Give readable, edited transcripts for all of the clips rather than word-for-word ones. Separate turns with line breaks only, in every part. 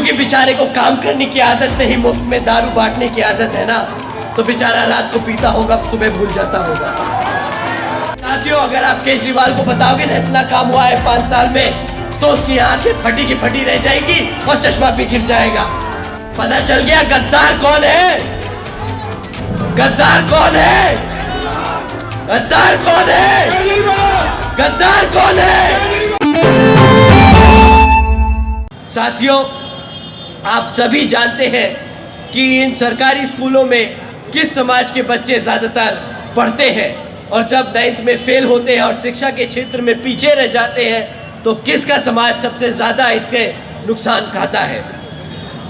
क्योंकि बेचारे को काम करने की आदत नहीं, मुफ्त में दारू बांटने की आदत है ना, तो बेचारा रात को पीता होगा, सुबह भूल जाता होगा। साथियों, अगर आप केजरीवाल को बताओगे ना इतना काम हुआ है 5 साल में, तो उसकी आंखें फटी की फटी रह जाएगी और चश्मा भी गिर जाएगा। पता चल गया गद्दार कौन है, गद्दार कौन है, गद्दार कौन है, गद्दार कौन है। साथियों, आप सभी जानते हैं कि इन सरकारी स्कूलों में किस समाज के बच्चे ज़्यादातर पढ़ते हैं, और जब 9th में फेल होते हैं और शिक्षा के क्षेत्र में पीछे रह जाते हैं तो किसका समाज सबसे ज़्यादा इसके नुकसान खाता है।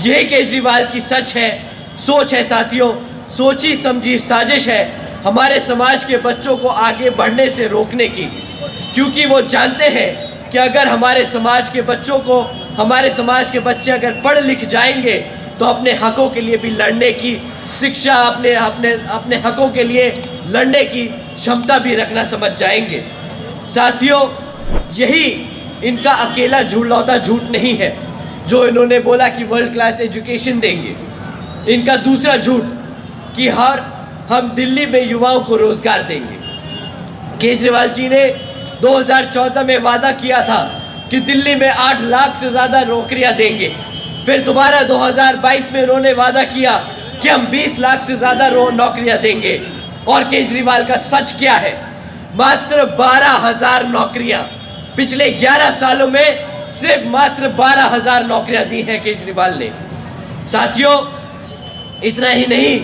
यही केजरीवाल की सच है, सोच है। साथियों, सोची समझी साजिश है हमारे समाज के बच्चों को आगे बढ़ने से रोकने की, क्योंकि वो जानते हैं कि अगर हमारे समाज के बच्चों को, हमारे समाज के बच्चे अगर पढ़ लिख जाएंगे तो अपने हकों के लिए भी लड़ने की शिक्षा, अपने हकों के लिए लड़ने की क्षमता भी रखना समझ जाएंगे। साथियों, यही इनका अकेला झूठलौता झूठ नहीं है जो इन्होंने बोला कि वर्ल्ड क्लास एजुकेशन देंगे। इनका दूसरा झूठ कि हम दिल्ली में युवाओं को रोजगार देंगे। केजरीवाल जी ने 2014 में वादा किया था कि दिल्ली में 8 लाख से ज़्यादा नौकरियां देंगे। फिर दोबारा 2022 में उन्होंने वादा किया कि हम 20 लाख से ज़्यादा नौकरियां देंगे। और केजरीवाल का सच क्या है? मात्र 12,000 नौकरियां। पिछले 11 सालों में सिर्फ मात्र 12,000 नौकरियां दी हैं केजरीवाल ने। साथियों, इतना ही नहीं,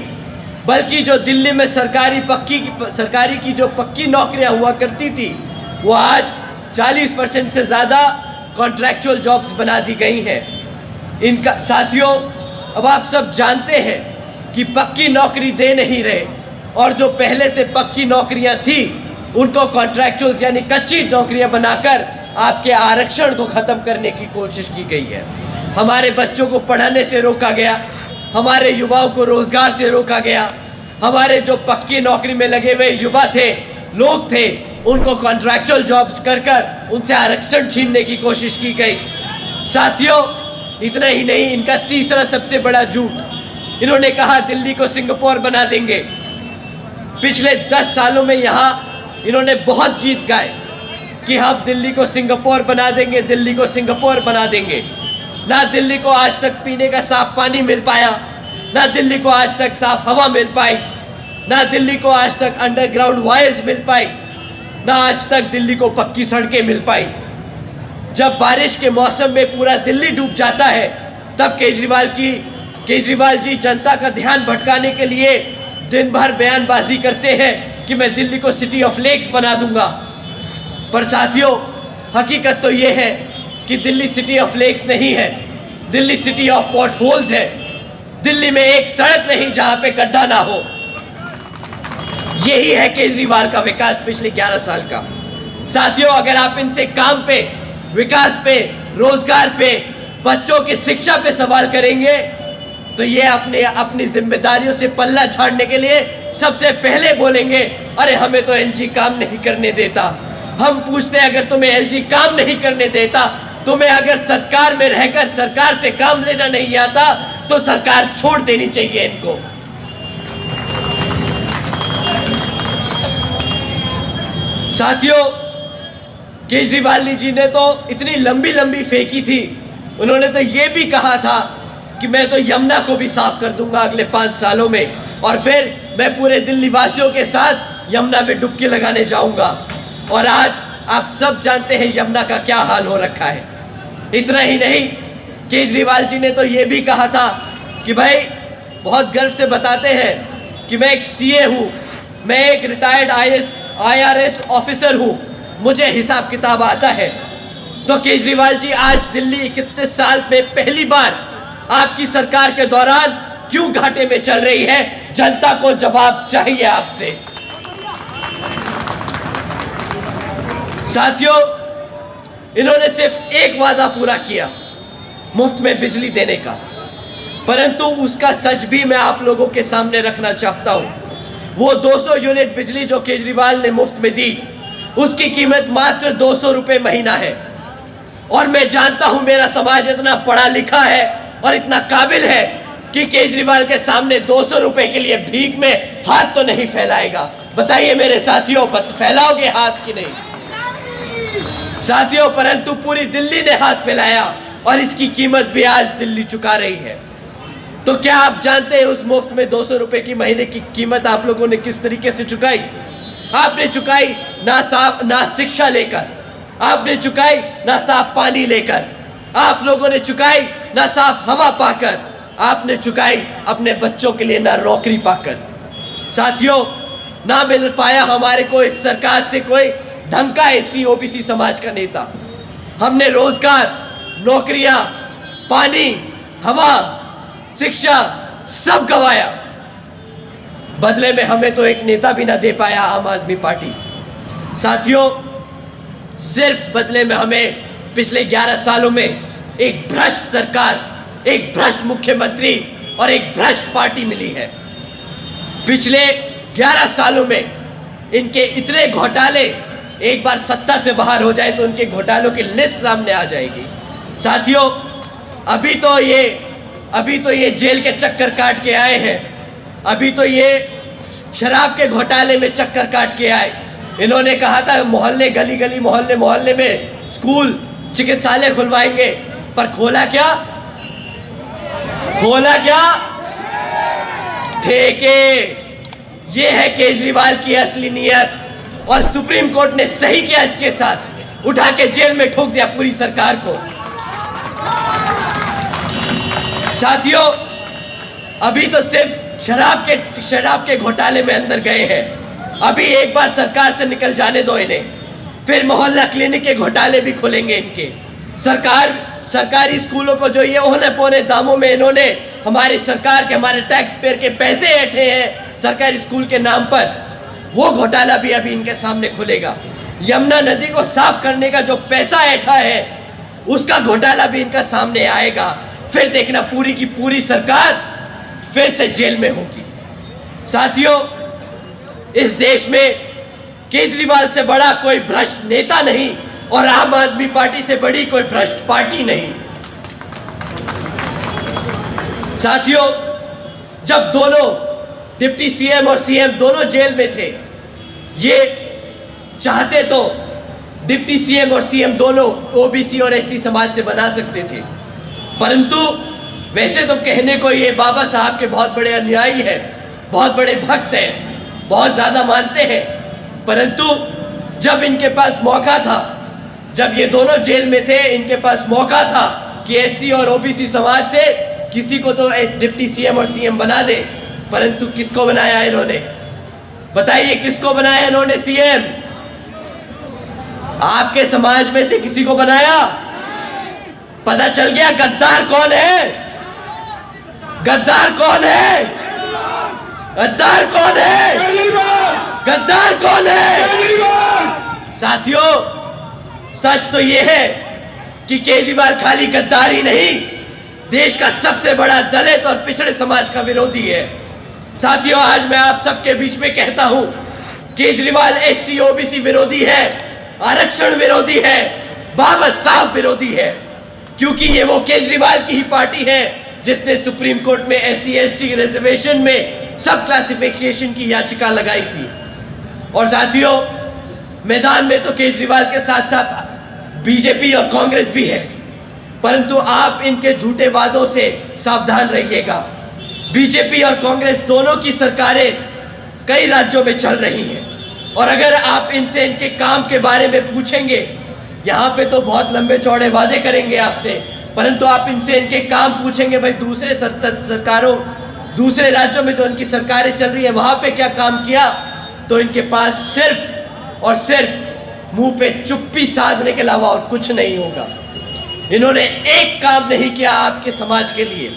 बल्कि जो दिल्ली में सरकारी की जो पक्की नौकरियां हुआ करती थी, वो आज 40% से ज़्यादा कॉन्ट्रैक्चुअल जॉब्स बना दी गई हैं इनका। साथियों, अब आप सब जानते हैं कि पक्की नौकरी दे नहीं रहे, और जो पहले से पक्की नौकरियां थी उनको कॉन्ट्रैक्चुअल यानी कच्ची नौकरियां बनाकर आपके आरक्षण को ख़त्म करने की कोशिश की गई है। हमारे बच्चों को पढ़ाने से रोका गया, हमारे युवाओं को रोज़गार से रोका गया, हमारे जो पक्की नौकरी में लगे हुए युवा थे, लोग थे, उनको कॉन्ट्रैक्चुअल जॉब्स कर उनसे आरक्षण छीनने की कोशिश की गई। साथियों, इतना ही नहीं, इनका तीसरा सबसे बड़ा झूठ, इन्होंने कहा दिल्ली को सिंगापुर बना देंगे। पिछले 10 सालों में यहाँ इन्होंने बहुत गीत गाए कि हम दिल्ली को सिंगापुर बना देंगे, दिल्ली को सिंगापुर बना देंगे। ना दिल्ली को आज तक पीने का साफ पानी मिल पाया, ना दिल्ली को आज तक साफ हवा मिल पाई, ना दिल्ली को आज तक अंडरग्राउंड वायर्स मिल पाई, ना आज तक दिल्ली को पक्की सड़कें मिल पाई। जब बारिश के मौसम में पूरा दिल्ली डूब जाता है, तब केजरीवाल जी जनता का ध्यान भटकाने के लिए दिन भर बयानबाजी करते हैं कि मैं दिल्ली को सिटी ऑफ लेक्स बना दूंगा। पर साथियों, हकीकत तो ये है कि दिल्ली सिटी ऑफ लेक्स नहीं है, Delhi city of pot holes है। दिल्ली में एक सड़क नहीं जहां पे गड्ढा ना हो। यही है केजरीवाल का विकास पिछले 11 साल का। साथियों, अगर आप इनसे काम पे, विकास पे, रोजगार पे, बच्चों की शिक्षा पे सवाल करेंगे तो ये अपनी जिम्मेदारियों से पल्ला झाड़ने के लिए सबसे पहले बोलेंगे, अरे हमें तो एलजी काम नहीं करने देता। हम पूछते हैं, अगर तुम्हें एलजी काम नहीं करने देता, तुम्हें अगर सरकार में रहकर सरकार से काम लेना नहीं आता, तो सरकार छोड़ देनी चाहिए इनको। साथियों, केजरीवाल जी ने तो इतनी लंबी लंबी फेंकी थी, उन्होंने तो ये भी कहा था कि मैं तो यमुना को भी साफ कर दूंगा अगले 5 सालों में, और फिर मैं पूरे दिल्ली वासियों के साथ यमुना में डुबकी लगाने जाऊंगा। और आज आप सब जानते हैं यमुना का क्या हाल हो रखा है। इतना ही नहीं, केजरीवाल जी ने तो ये भी कहा था कि भाई, बहुत गर्व से बताते हैं कि मैं एक सीए हूँ, मैं एक रिटायर्ड IRS ऑफिसर हूँ, मुझे हिसाब किताब आता है। तो केजरीवाल जी, आज दिल्ली 31 साल में पहली बार आपकी सरकार के दौरान क्यों घाटे में चल रही है? जनता को जवाब चाहिए आपसे। साथियों, इन्होंने सिर्फ एक वादा पूरा किया, मुफ्त में बिजली देने का, परंतु उसका सच भी मैं आप लोगों के सामने रखना चाहता हूं। वो 200 यूनिट बिजली जो केजरीवाल ने मुफ्त में दी, उसकी कीमत मात्र 200 रुपये महीना है। और मैं जानता हूं मेरा समाज इतना पढ़ा लिखा है और इतना काबिल है कि केजरीवाल के सामने 200 रुपए के लिए भीख में हाथ तो नहीं फैलाएगा। बताइए मेरे साथियों, फैलाओगे हाथ कि नहीं? साथियों, परंतु पूरी दिल्ली ने हाथ फैलाया और इसकी कीमत भी आज दिल्ली चुका रही है। तो क्या आप जानते हैं उस मुफ्त में 200 रुपए की महीने की कीमत आप लोगों ने किस तरीके से चुकाई? आपने चुकाई ना शिक्षा लेकर, आपने चुकाई ना साफ पानी लेकर, आप लोगों ने चुकाई ना साफ हवा पाकर, आपने चुकाई अपने बच्चों के लिए ना नौकरी पाकर। साथियों, ना मिल पाया हमारे को इस सरकार से कोई ढंग का एससी ओबीसी समाज का नेता। हमने रोजगार, नौकरियां, पानी, हवा, शिक्षा सब गवाया। बदले में हमें तो एक नेता भी ना दे पाया आम आदमी पार्टी। साथियों, सिर्फ बदले में हमें पिछले 11 सालों में एक भ्रष्ट सरकार, एक भ्रष्ट मुख्यमंत्री और एक भ्रष्ट पार्टी मिली है। पिछले 11 सालों में इनके इतने घोटाले, एक बार सत्ता से बाहर हो जाए तो उनके घोटालों की लिस्ट सामने आ जाएगी। साथियों, अभी तो ये जेल के चक्कर काट के आए हैं, अभी तो ये शराब के घोटाले में चक्कर काट के आए। इन्होंने कहा था मोहल्ले, गली गली, मोहल्ले मोहल्ले में स्कूल, चिकित्सालय खुलवाएंगे, पर खोला क्या? ठेके। ये है केजरीवाल की असली नीयत और सुप्रीम कोर्ट ने सही किया इसके साथ, उठा के जेल में ठोक दिया पूरी सरकार को। साथियों, अभी तो सिर्फ शराब के घोटाले में अंदर गए हैं। अभी एक बार सरकार से निकल जाने दो इन्हें, फिर मोहल्ला क्लिनिक के घोटाले भी खुलेंगे इनके। सरकारी स्कूलों को जो ये ओहने पौने दामों में इन्होंने हमारी सरकार के, हमारे टैक्स पेयर के पैसे ऐंठे हैं सरकारी स्कूल के नाम पर, वो घोटाला भी अभी इनके सामने खुलेगा। यमुना नदी को साफ करने का जो पैसा ऐंठा है उसका घोटाला भी इनका सामने आएगा। फिर देखना पूरी की पूरी सरकार फिर से जेल में होगी। साथियों, इस देश में केजरीवाल से बड़ा कोई भ्रष्ट नेता नहीं और आम आदमी पार्टी से बड़ी कोई भ्रष्ट पार्टी नहीं। साथियों, जब दोनों डिप्टी सीएम और सीएम दोनों जेल में थे, ये चाहते तो डिप्टी सीएम और सीएम दोनों ओबीसी और एससी समाज से बना सकते थे, परंतु वैसे तो कहने को ये बाबा साहब के बहुत बड़े अनुयायी हैं, बहुत बड़े भक्त हैं, बहुत ज़्यादा मानते हैं, परंतु जब इनके पास मौका था, जब ये दोनों जेल में थे, इनके पास मौका था कि एससी और ओबीसी समाज से किसी को तो डिप्टी सीएम और सीएम बना दे, परंतु किसको बनाया इन्होंने? बताइए किसको बनाया इन्होंने सीएम? आपके समाज में से किसी को बनाया? पता चल गया गद्दार कौन है? गद्दार कौन है? गद्दार कौन है? गद्दार कौन है? साथियों, सच तो यह है कि केजरीवाल खाली गद्दारी नहीं, देश का सबसे बड़ा दलित और पिछड़े समाज का विरोधी है। साथियों, आज मैं आप सबके बीच में कहता हूं, केजरीवाल एससी ओबीसी विरोधी है, आरक्षण विरोधी है, बाबा साहब विरोधी है, क्योंकि ये वो केजरीवाल की ही पार्टी है जिसने सुप्रीम कोर्ट में एससी एसटी रिजर्वेशन में सब क्लासिफिकेशन की याचिका लगाई थी। और साथियों, मैदान में तो केजरीवाल के साथ साथ बीजेपी और कांग्रेस भी है, परंतु आप इनके झूठे वादों से सावधान रहिएगा। बीजेपी और कांग्रेस दोनों की सरकारें कई राज्यों में चल रही हैं, और अगर आप इनसे इनके काम के बारे में पूछेंगे, यहाँ पे तो बहुत लंबे चौड़े वादे करेंगे आपसे, परंतु आप इनसे इनके काम पूछेंगे, भाई दूसरे सरकारों, दूसरे राज्यों में जो इनकी सरकारें चल रही है वहाँ पे क्या काम किया, तो इनके पास सिर्फ और सिर्फ मुंह पे चुप्पी साधने के अलावा और कुछ नहीं होगा। इन्होंने एक काम नहीं किया आपके समाज के लिए।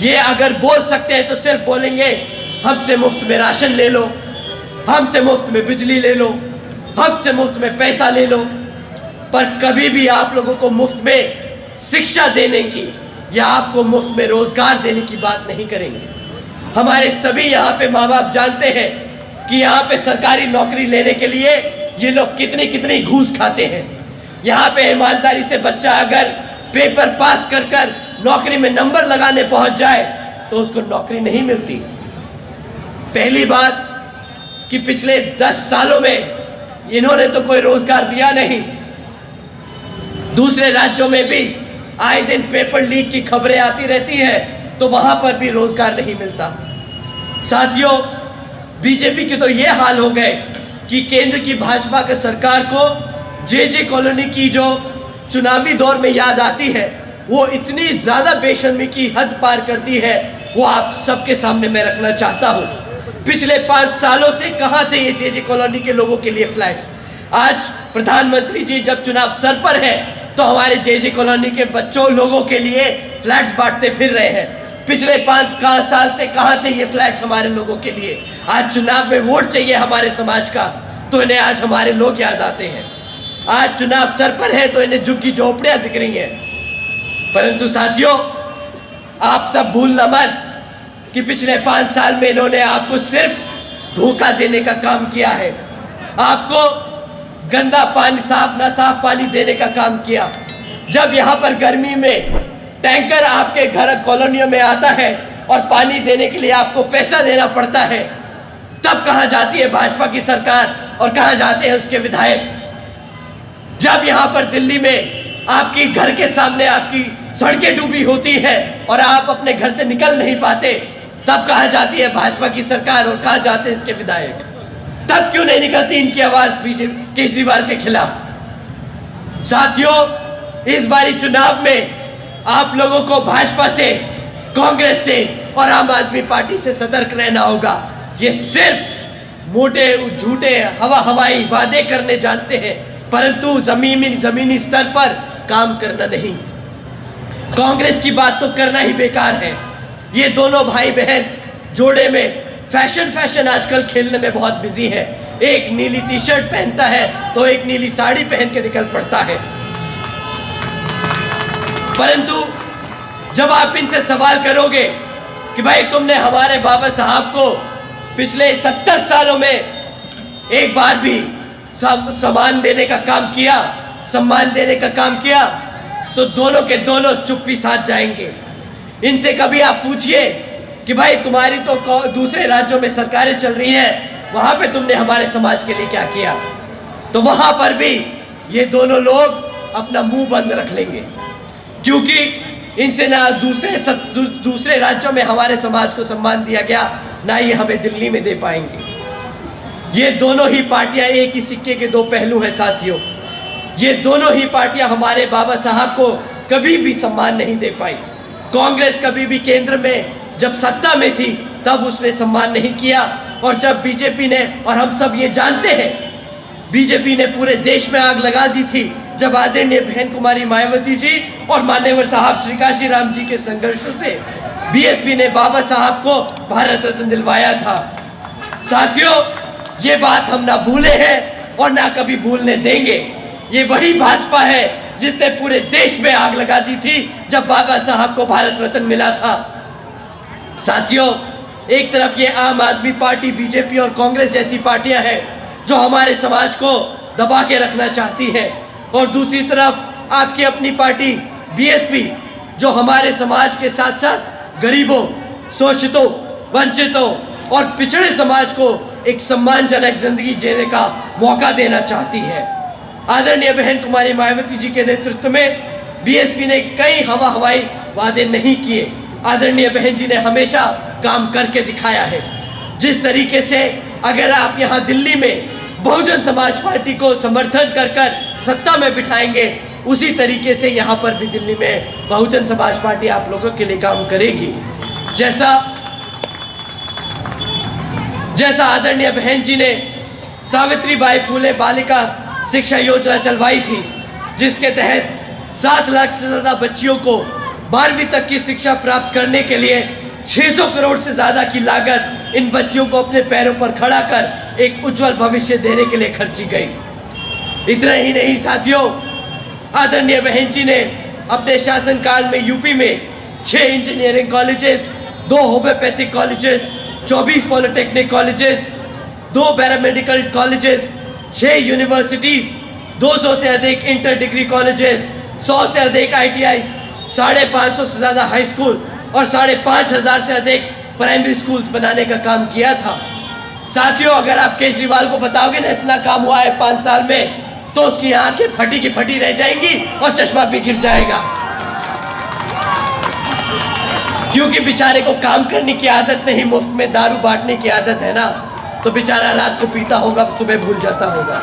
ये अगर बोल सकते हैं तो सिर्फ बोलेंगे हमसे मुफ्त में राशन ले लो, हमसे मुफ्त में बिजली ले लो, हमसे मुफ्त में पैसा ले लो, पर कभी भी आप लोगों को मुफ्त में शिक्षा देने की या आपको मुफ्त में रोजगार देने की बात नहीं करेंगे। हमारे सभी यहाँ पे माँ बाप जानते हैं कि यहाँ पे सरकारी नौकरी लेने के लिए ये लोग कितनी कितनी घूस खाते हैं। यहाँ पे ईमानदारी से बच्चा अगर पेपर पास कर कर नौकरी में नंबर लगाने पहुंच जाए तो उसको नौकरी नहीं मिलती। पहली बात कि पिछले 10 सालों में इन्होंने तो कोई रोजगार दिया नहीं। दूसरे राज्यों में भी आए दिन पेपर लीक की खबरें आती रहती है, तो वहां पर भी रोजगार नहीं मिलता। साथियों, बीजेपी के तो ये हाल हो गए कि केंद्र की भाजपा की सरकार को जे कॉलोनी की जो चुनावी दौर में याद आती है, वो इतनी ज्यादा बेशर्मी की हद पार करती है, वो आप सबके सामने मैं रखना चाहता हूं। पिछले 5 सालों से कहां थे ये जे कॉलोनी के लोगों के लिए फ्लैट्स? आज प्रधानमंत्री जी जब चुनाव सर पर है तो हमारे जे कॉलोनी के बच्चों लोगों के लिए फ्लैट्स बांटते फिर रहे हैं। पिछले 5 साल से कहां थे ये फ्लैट्स हमारे लोगों के लिए? आज चुनाव में वोट चाहिए हमारे समाज का, तो इन्हें आज हमारे लोग याद आते हैं। आज चुनाव सर पर है तो इन्हें झुग्गी झोपड़ियां दिख रही हैं। परंतु साथियों, आप सब भूलना मत कि पिछले 5 साल में इन्होंने आपको सिर्फ धोखा देने का काम किया है। आपको गंदा पानी, साफ पानी देने का काम किया। जब यहाँ पर गर्मी में टैंकर आपके घर कॉलोनियों में आता है और पानी देने के लिए आपको पैसा देना पड़ता है, तब कहाँ जाती है भाजपा की सरकार और कहाँ जाते हैं उसके विधायक? जब यहाँ पर दिल्ली में आपकी घर के सामने आपकी सड़कें डूबी होती है और आप अपने घर से निकल नहीं पाते, तब कहाँ जाती है भाजपा की सरकार और कहाँ जाते हैं इसके विधायक? तब क्यों नहीं निकलती इनकी आवाज बीजेपी केजरीवाल के खिलाफ? साथियों, इस बारी चुनाव में आप लोगों को भाजपा से, कांग्रेस से और आम आदमी पार्टी से सतर्क रहना होगा। ये सिर्फ मोटे झूठे हवाई वादे करने जानते हैं, परंतु जमीनी स्तर पर काम करना नहीं। कांग्रेस की बात तो करना ही बेकार है। ये दोनों भाई बहन जोड़े में फैशन आजकल खेलने में बहुत बिजी है। एक नीली टी शर्ट पहनता है तो एक नीली साड़ी पहन के निकल पड़ता है। परंतु जब आप इनसे सवाल करोगे कि भाई तुमने हमारे बाबा साहब को पिछले 70 सालों में एक बार भी सम्मान देने का काम किया, तो दोनों के दोनों चुप्पी साध जाएंगे। इनसे कभी आप पूछिए कि भाई तुम्हारी तो दूसरे राज्यों में सरकारें चल रही हैं, वहां पे तुमने हमारे समाज के लिए क्या किया? तो वहां पर भी ये दोनों लोग अपना मुंह बंद रख लेंगे, क्योंकि इनसे ना दूसरे राज्यों में हमारे समाज को सम्मान दिया गया, ना ये हमें दिल्ली में दे पाएंगे। ये दोनों ही पार्टियां एक ही सिक्के के दो पहलू हैं साथियों। ये दोनों ही पार्टियां हमारे बाबा साहब को कभी भी सम्मान नहीं दे पाई। कांग्रेस कभी भी केंद्र में जब सत्ता में थी तब उसने सम्मान नहीं किया, और जब बीजेपी ने, और हम सब ये जानते हैं, बीजेपी ने पूरे देश में आग लगा दी थी जब आदरणीय बहन कुमारी मायावती जी और मान्यवर साहब श्री काशी राम जी के संघर्षों से बीएसपी ने बाबा साहब को भारत रत्न दिलवाया था। साथियों, ये बात हम ना भूले हैं और ना कभी भूलने देंगे। ये वही भाजपा है जिसने पूरे देश में आग लगा दी थी जब बाबा साहब को भारत रत्न मिला था। साथियों, एक तरफ ये आम आदमी पार्टी, बीजेपी और कांग्रेस जैसी पार्टियां हैं जो हमारे समाज को दबा के रखना चाहती है, और दूसरी तरफ आपकी अपनी पार्टी बीएसपी जो हमारे समाज के साथ साथ गरीबों, शोषितों, वंचितों और पिछड़े समाज को एक सम्मानजनक जिंदगी जीने का मौका देना चाहती है। आदरणीय बहन कुमारी मायावती जी के नेतृत्व में बीएसपी ने कई हवाई वादे नहीं किए। आदरणीय बहन जी ने हमेशा काम करके दिखाया है। जिस तरीके से अगर आप यहाँ दिल्ली में बहुजन समाज पार्टी को समर्थन कर सत्ता में बिठाएंगे, उसी तरीके से यहाँ पर भी दिल्ली में बहुजन समाज पार्टी आप लोगों के लिए काम करेगी। जैसा आदरणीय बहन जी ने सावित्रीबाई फुले बालिका शिक्षा योजना चलवाई थी, जिसके तहत 7 लाख से ज़्यादा बच्चियों को 12वीं तक की शिक्षा प्राप्त करने के लिए 600 करोड़ से ज़्यादा की लागत इन बच्चियों को अपने पैरों पर खड़ा कर एक उज्जवल भविष्य देने के लिए खर्ची गई। इतना ही नहीं साथियों, आदरणीय बहन जी ने अपने शासनकाल में यूपी में 6 engineering colleges, 2 homeopathic colleges, 24 polytechnic colleges, 2 paramedical colleges, 6 universities, 200 से अधिक इंटर डिग्री कॉलेजेस, 100 से अधिक ITIs, 550 से ज़्यादा हाई स्कूल और 5,500 से अधिक प्राइमरी स्कूल्स बनाने का काम किया था। साथियों, अगर आप केजरीवाल को बताओगे ना इतना काम हुआ है 5 साल में, तो उसकी आंखें फटी की फटी रह जाएंगी और चश्मा भी गिर जाएगा, क्योंकि बेचारे को काम करने की आदत नहीं, मुफ्त में दारू बांटने की आदत है ना, तो बेचारा रात को पीता होगा, सुबह भूल जाता होगा।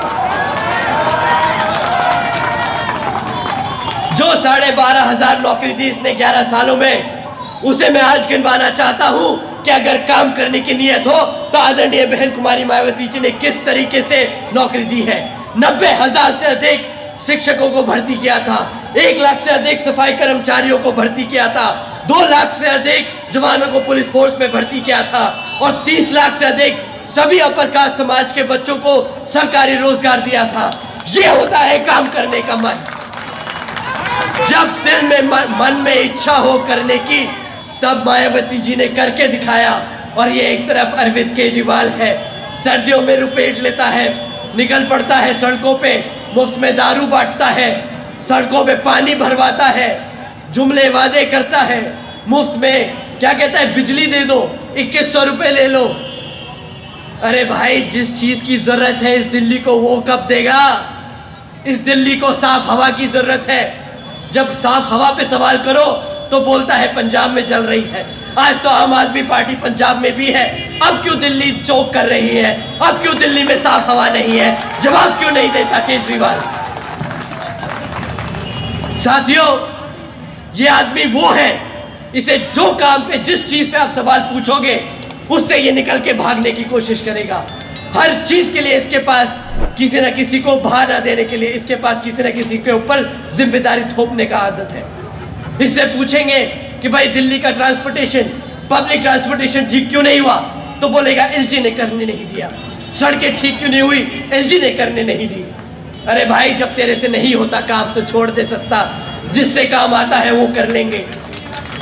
जो 12,500 नौकरी दी इसने 11 सालों में, उसे मैं आज गिनवाना चाहता हूं कि अगर काम करने की नीयत हो तो आदरणीय बहन कुमारी मायावती जी ने किस तरीके से नौकरी दी है। 90,000 से अधिक शिक्षकों को भर्ती किया था, 1 लाख से अधिक सफाई कर्मचारियों को भर्ती किया था, 2 लाख से अधिक जवानों को पुलिस फोर्स में भर्ती किया था और 30 लाख से अधिक सभी अपर कास्ट समाज के बच्चों को सरकारी रोजगार दिया था। ये होता है काम करने का मन। जब दिल में मन में इच्छा हो करने की, तब मायावती जी ने करके दिखाया। और ये एक तरफ अरविंद केजरीवाल है, सर्दियों में रुपेट लेता है, निकल पड़ता है सड़कों पे, मुफ्त में दारू बांटता है, सड़कों पे पानी भरवाता है, जुमले वादे करता है, मुफ्त में क्या कहता है, बिजली दे दो, 2100 रुपये ले लो। अरे भाई, जिस चीज की जरूरत है इस दिल्ली को, वो कब देगा? इस दिल्ली को साफ हवा की जरूरत है। जब साफ हवा पे सवाल करो तो बोलता है पंजाब में जल रही है। आज तो आम आदमी पार्टी पंजाब में भी है, अब क्यों दिल्ली चौक कर रही है? अब क्यों दिल्ली में साफ हवा नहीं है? जवाब क्यों नहीं देता केजरीवाल? साथियों, ये आदमी वो है, इसे जो काम पे जिस चीज पे आप सवाल पूछोगे उससे ये निकल के भागने की कोशिश करेगा। हर चीज के लिए इसके पास किसी न किसी को बहाना देने के लिए इसके पास किसी न किसी के ऊपर जिम्मेदारी थोपने का आदत है। इससे पूछेंगे कि भाई दिल्ली का ट्रांसपोर्टेशन, पब्लिक ट्रांसपोर्टेशन ठीक क्यों नहीं हुआ, तो बोलेगा एलजी ने करने नहीं दिया। सड़कें ठीक क्यों नहीं हुई, एलजी ने करने नहीं दी। अरे भाई, जब तेरे से नहीं होता काम तो छोड़ दे सकता, जिससे काम आता है वो कर लेंगे।